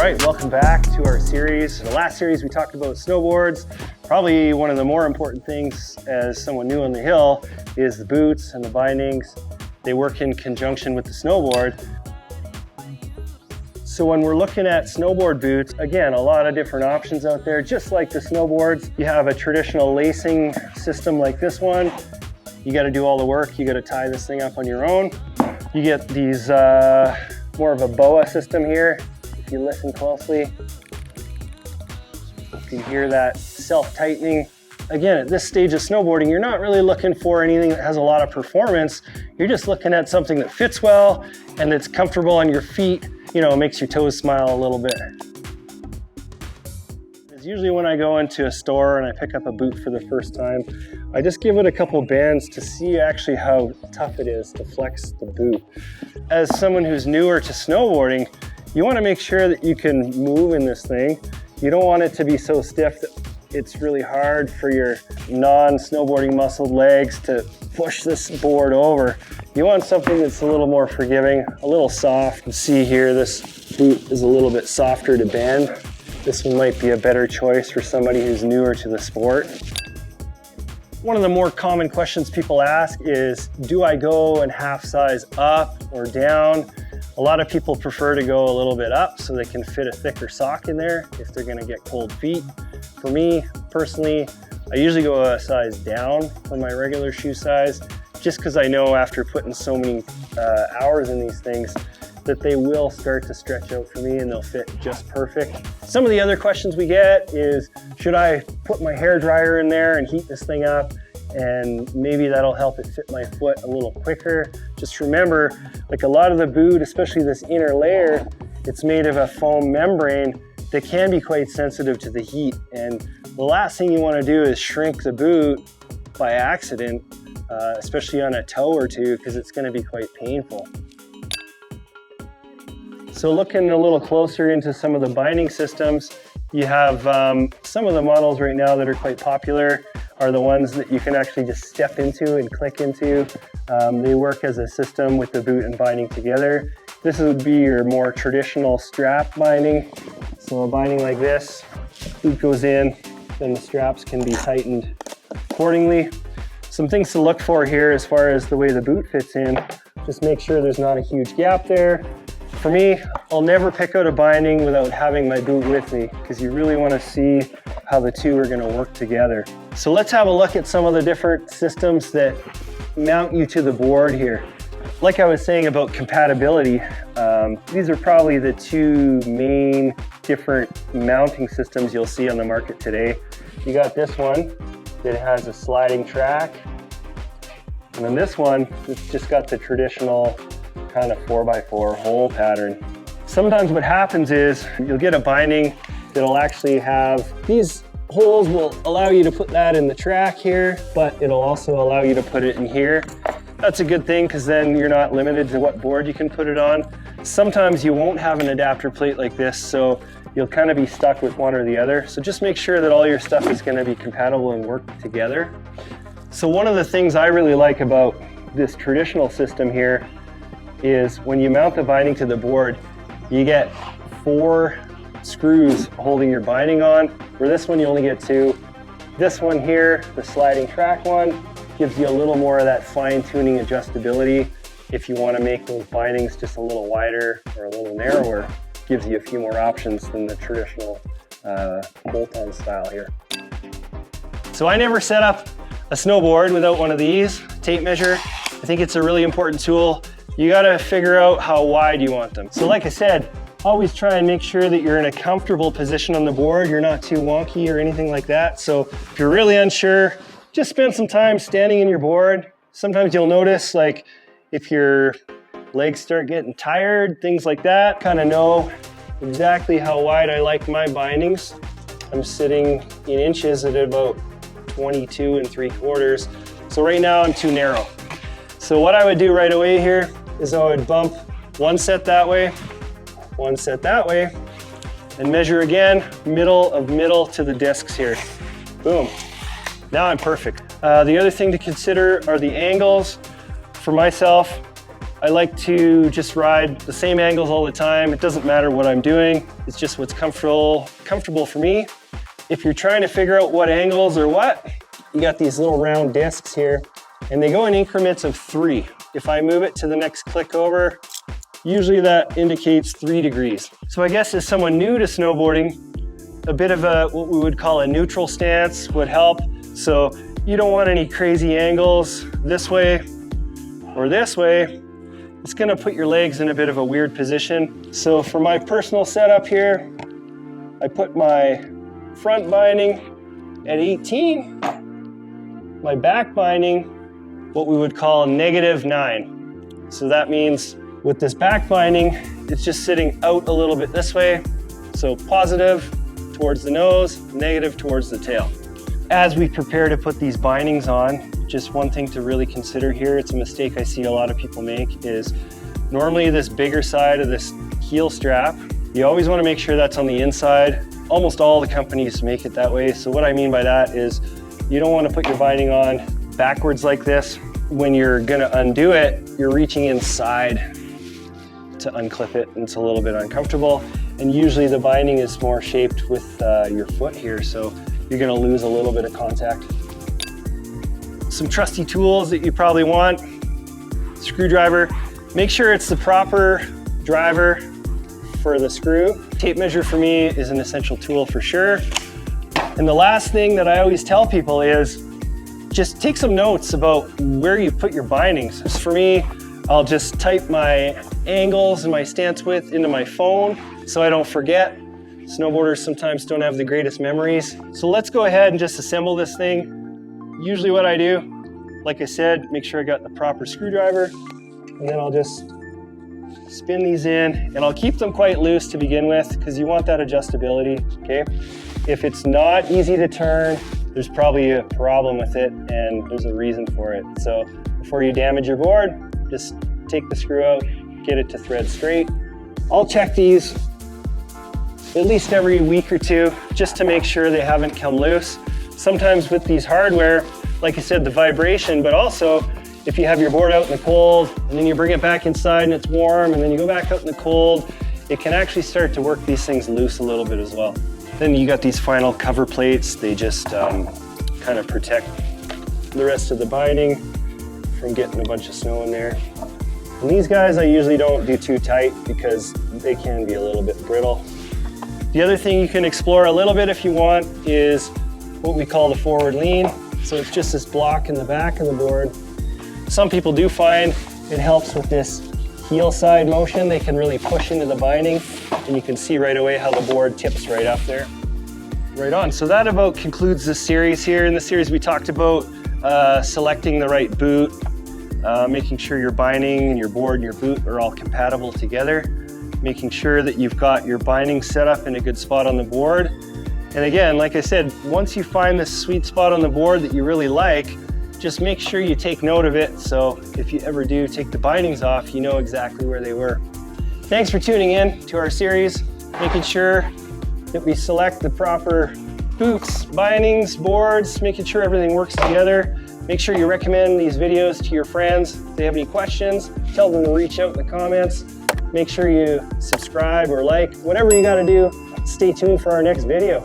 right, welcome back to our series. In the last series we talked about snowboards. Probably one of the more important things as someone new on the hill is the boots and the bindings. They work in conjunction with the snowboard. So when we're looking at snowboard boots, again, a lot of different options out there. Just like the snowboards, you have a traditional lacing system like this one. You got to do all the work. You got to tie this thing up on your own. You get these more of a boa system here. If you listen closely, you can hear that self-tightening. Again, at this stage of snowboarding, you're not really looking for anything that has a lot of performance. You're just looking at something that fits well and that's comfortable on your feet. You know, makes your toes smile a little bit. It's usually when I go into a store and I pick up a boot for the first time, I just give it a couple bends to see actually how tough it is to flex the boot. As someone who's newer to snowboarding, you want to make sure that you can move in this thing. You don't want it to be so stiff that it's really hard for your non-snowboarding muscled legs to push this board over. You want something that's a little more forgiving, a little soft. You can see here, this boot is a little bit softer to bend. This one might be a better choice for somebody who's newer to the sport. One of the more common questions people ask is, do I go in half size up or down? A lot of people prefer to go a little bit up so they can fit a thicker sock in there if they're gonna get cold feet. For me, personally, I usually go a size down from my regular shoe size, just because I know after putting so many hours in these things that they will start to stretch out for me and they'll fit just perfect. Some of the other questions we get is, should I put my hairdryer in there and heat this thing up? And maybe that'll help it fit my foot a little quicker. Just remember, like a lot of the boot, especially this inner layer, it's made of a foam membrane that can be quite sensitive to the heat. And the last thing you want to do is shrink the boot by accident, especially on a toe or two, because it's going to be quite painful. So looking a little closer into some of the binding systems, you have some of the models right now that are quite popular are the ones that you can actually just step into and click into. They work as a system with the boot and binding together. This would be your more traditional strap binding. So a binding like this, boot goes in, then the straps can be tightened accordingly. Some things to look for here as far as the way the boot fits in, just make sure there's not a huge gap there. For me, I'll never pick out a binding without having my boot with me, because you really want to see how the two are going to work together. So let's have a look at some of the different systems that mount you to the board here. Like I was saying about compatibility, these are probably the two main different mounting systems you'll see on the market today. You got this one that has a sliding track, and then this one that's just got the traditional kind of 4x4 hole pattern. Sometimes what happens is you'll get a binding that'll actually have these holes will allow you to put that in the track here, but it'll also allow you to put it in here. That's a good thing because then you're not limited to what board you can put it on. Sometimes you won't have an adapter plate like this, so you'll kind of be stuck with one or the other. So just make sure that all your stuff is going to be compatible and work together. So one of the things I really like about this traditional system here is when you mount the binding to the board, you get 4 screws holding your binding on, where this one you only get 2. This one here, the sliding track one, gives you a little more of that fine-tuning adjustability. If you want to make those bindings just a little wider or a little narrower, gives you a few more options than the traditional bolt-on style here. So I never set up a snowboard without one of these, tape measure. I think it's a really important tool. You gotta figure out how wide you want them. So like I said, always try and make sure that you're in a comfortable position on the board. You're not too wonky or anything like that. So if you're really unsure, just spend some time standing in your board. Sometimes you'll notice, like, if your legs start getting tired, things like that, kind of know exactly how wide I like my bindings. I'm sitting in inches at about 22 3/4. So right now I'm too narrow. So what I would do right away here is I would bump one set that way, one set that way, and measure again, middle to the discs here. Boom. Now I'm perfect. The other thing to consider are the angles. For myself, I like to just ride the same angles all the time. It doesn't matter what I'm doing. It's just what's comfortable for me. If you're trying to figure out what angles or what, you got these little round discs here, and they go in increments of 3. If I move it to the next click over, usually that indicates 3 degrees. So I guess as someone new to snowboarding, a bit of what we would call a neutral stance would help. So you don't want any crazy angles this way or this way. It's gonna put your legs in a bit of a weird position. So for my personal setup here, I put my front binding at 18, my back binding, what we would call -9. So that means with this back binding, it's just sitting out a little bit this way. So positive towards the nose, negative towards the tail. As we prepare to put these bindings on, just one thing to really consider here, it's a mistake I see a lot of people make, is normally this bigger side of this heel strap, you always want to make sure that's on the inside. Almost all the companies make it that way. So what I mean by that is you don't want to put your binding on backwards like this. When you're going to undo it, you're reaching inside to unclip it, and it's a little bit uncomfortable. And usually the binding is more shaped with your foot here, so you're going to lose a little bit of contact. Some trusty tools that you probably want. Screwdriver. Make sure it's the proper driver for the screw. Tape measure for me is an essential tool for sure. And the last thing that I always tell people is just take some notes about where you put your bindings. For me, I'll just type my angles and my stance width into my phone so I don't forget. Snowboarders sometimes don't have the greatest memories. So let's go ahead and just assemble this thing. Usually what I do, like I said, make sure I got the proper screwdriver, and then I'll just spin these in, and I'll keep them quite loose to begin with because you want that adjustability, okay? If it's not easy to turn, there's probably a problem with it and there's a reason for it. So before you damage your board, just take the screw out, get it to thread straight. I'll check these at least every week or 2 just to make sure they haven't come loose. Sometimes with these hardware, like I said, the vibration, but also if you have your board out in the cold and then you bring it back inside and it's warm and then you go back out in the cold, it can actually start to work these things loose a little bit as well. Then you got these final cover plates. They just kind of protect the rest of the binding from getting a bunch of snow in there. And these guys I usually don't do too tight because they can be a little bit brittle. The other thing you can explore a little bit if you want is what we call the forward lean. So it's just this block in the back of the board. Some people do find it helps with this heel side motion. They can really push into the binding, and you can see right away how the board tips right up there. Right on. So that about concludes this series here. In the series we talked about selecting the right boot, making sure your binding and your board and your boot are all compatible together, making sure that you've got your binding set up in a good spot on the board. And again, like I said, once you find this sweet spot on the board that you really like, just make sure you take note of it, so if you ever do take the bindings off, you know exactly where they were. Thanks for tuning in to our series, making sure that we select the proper boots, bindings, boards, making sure everything works together. Make sure you recommend these videos to your friends. If they have any questions, tell them to reach out in the comments. Make sure you subscribe or like, whatever you gotta do. Stay tuned for our next video.